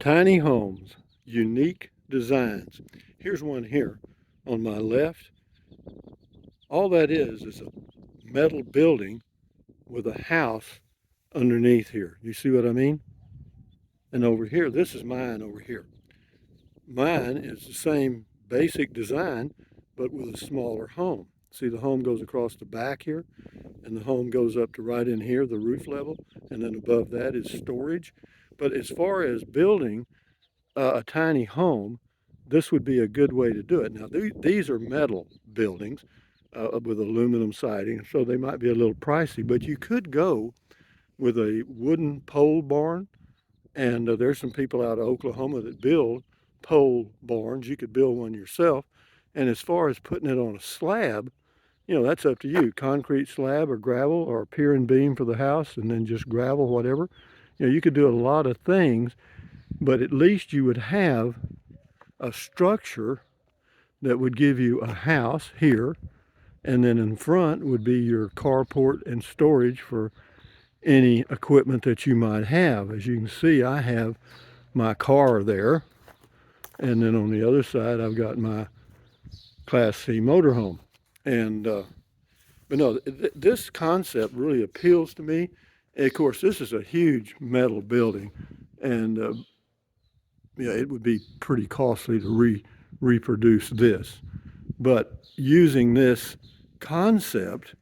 Tiny homes, unique designs. Here's one here on my left. All that is a metal building with a house underneath here. You see what I mean? And over here, this is mine over here. Mine is the same basic design, but with a smaller home. See, the home goes across the back here, and the home goes up to right in here, the roof level, and then above that is storage. But as far as building a tiny home, this would be a good way to do it. Now, these are metal buildings with aluminum siding, so they might be a little pricey, but you could go with a wooden pole barn, and there's some people out of Oklahoma that build pole barns. You could build one yourself. And as far as putting it on a slab, that's up to you. Concrete slab or gravel or a pier and beam for the house, and then just gravel, whatever. You could do a lot of things, but at least you would have a structure that would give you a house here, and then in front would be your carport and storage for any equipment that you might have. As you can see, I have my car there, and then on the other side I've got my Class C motorhome. And but no, this concept really appeals to me. And of course, this is a huge metal building, and it would be pretty costly to reproduce this. But using this concept,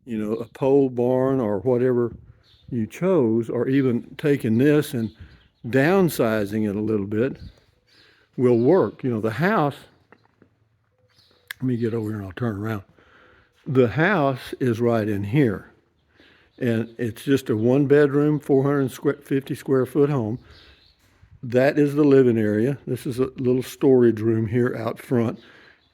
a pole barn or whatever you chose, or even taking this and downsizing it a little bit, will work. The house, let me get over here and I'll turn around. The house is right in here. And it's just a one bedroom, 450 square foot home. That is the living area. This is a little storage room here out front.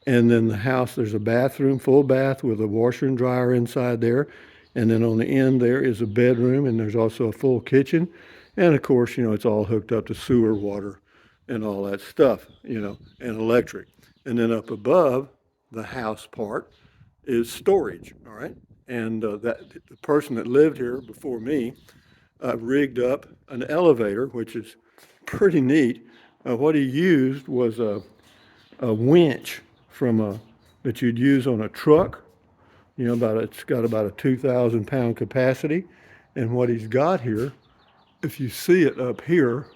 And then the house, there's a bathroom, full bath with a washer and dryer inside there. And then on the end there is a bedroom, and there's also a full kitchen. And of course, it's all hooked up to sewer water and all that stuff, and electric. And then up above the house part is storage, all right? And that the person that lived here before me rigged up an elevator, which is pretty neat. What he used was a winch that you'd use on a truck. It's got about a 2,000 pound capacity. And what he's got here, if you see it up here,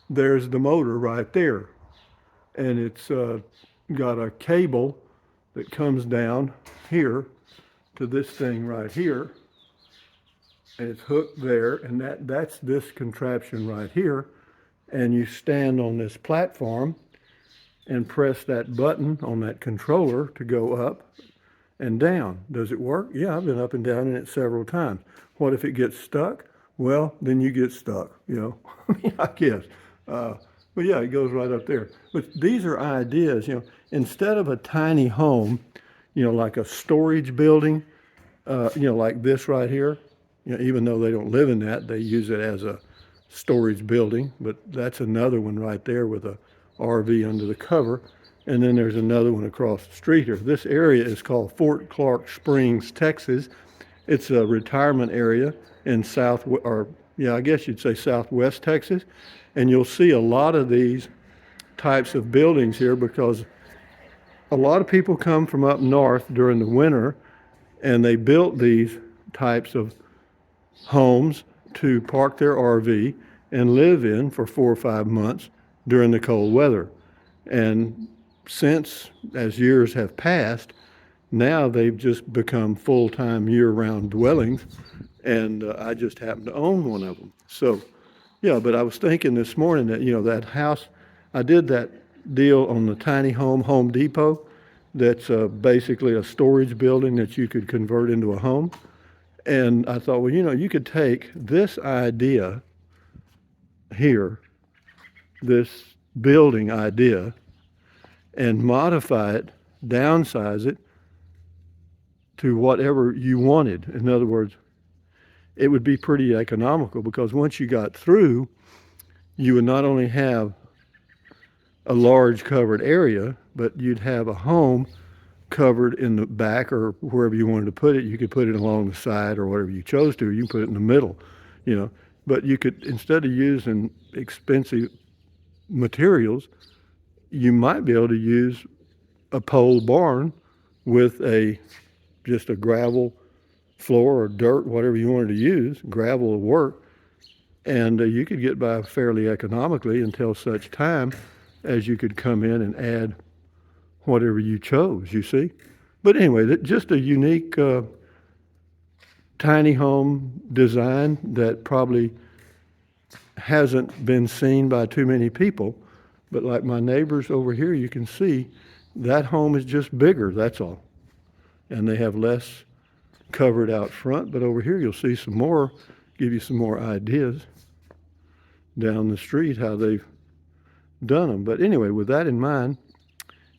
there's the motor right there. And it's got a cable that comes down here to this thing right here. And it's hooked there, and that's this contraption right here. And you stand on this platform and press that button on that controller to go up and down. Does it work? Yeah, I've been up and down in it several times. What if it gets stuck? Well, then you get stuck, I guess. But yeah, it goes right up there. But these are ideas, instead of a tiny home, like a storage building, like this right here, even though they don't live in that, they use it as a storage building. But that's another one right there with a RV under the cover. And then there's another one across the street here. This area is called Fort Clark Springs, Texas. It's a retirement area in I guess you'd say Southwest Texas. And you'll see a lot of these types of buildings here because a lot of people come from up north during the winter, and they built these types of homes to park their RV and live in for 4 or 5 months during the cold weather. And since, as years have passed, now they've just become full-time year-round dwellings, and I just happen to own one of them. So, yeah, but I was thinking this morning that, that house, I did that deal on the tiny Home Depot. That's basically a storage building that you could convert into a home. And I thought, well, you could take this idea here, this building idea, and modify it, downsize it to whatever you wanted. In other words, it would be pretty economical because once you got through, you would not only have a large covered area, but you'd have a home covered in the back or wherever you wanted to put it. You could put it along the side or whatever you chose to. You can put it in the middle, But you could, instead of using expensive materials, you might be able to use a pole barn with just a gravel floor or dirt, whatever you wanted to use. Gravel will work, and you could get by fairly economically until such time as you could come in and add whatever you chose, you see. But anyway, just a unique tiny home design that probably hasn't been seen by too many people. But like my neighbors over here, you can see that home is just bigger, that's all. And they have less covered out front, but over here you'll see some more, give you some more ideas down the street how they've done them. But anyway, with that in mind,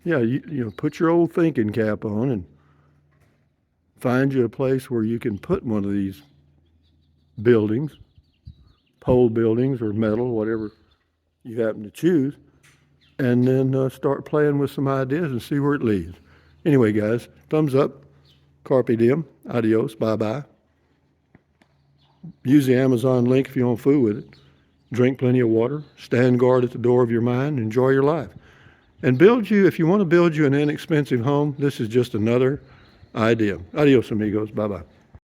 yeah, you know, put your old thinking cap on and find you a place where you can put one of these buildings, pole buildings or metal, whatever you happen to choose, and then start playing with some ideas and see where it leads. Anyway, guys, thumbs up, carpe diem, adios, bye-bye. Use the Amazon link if you want food with it. Drink plenty of water, stand guard at the door of your mind, enjoy your life. And if you want to build you an inexpensive home, this is just another idea. Adios, amigos, bye-bye.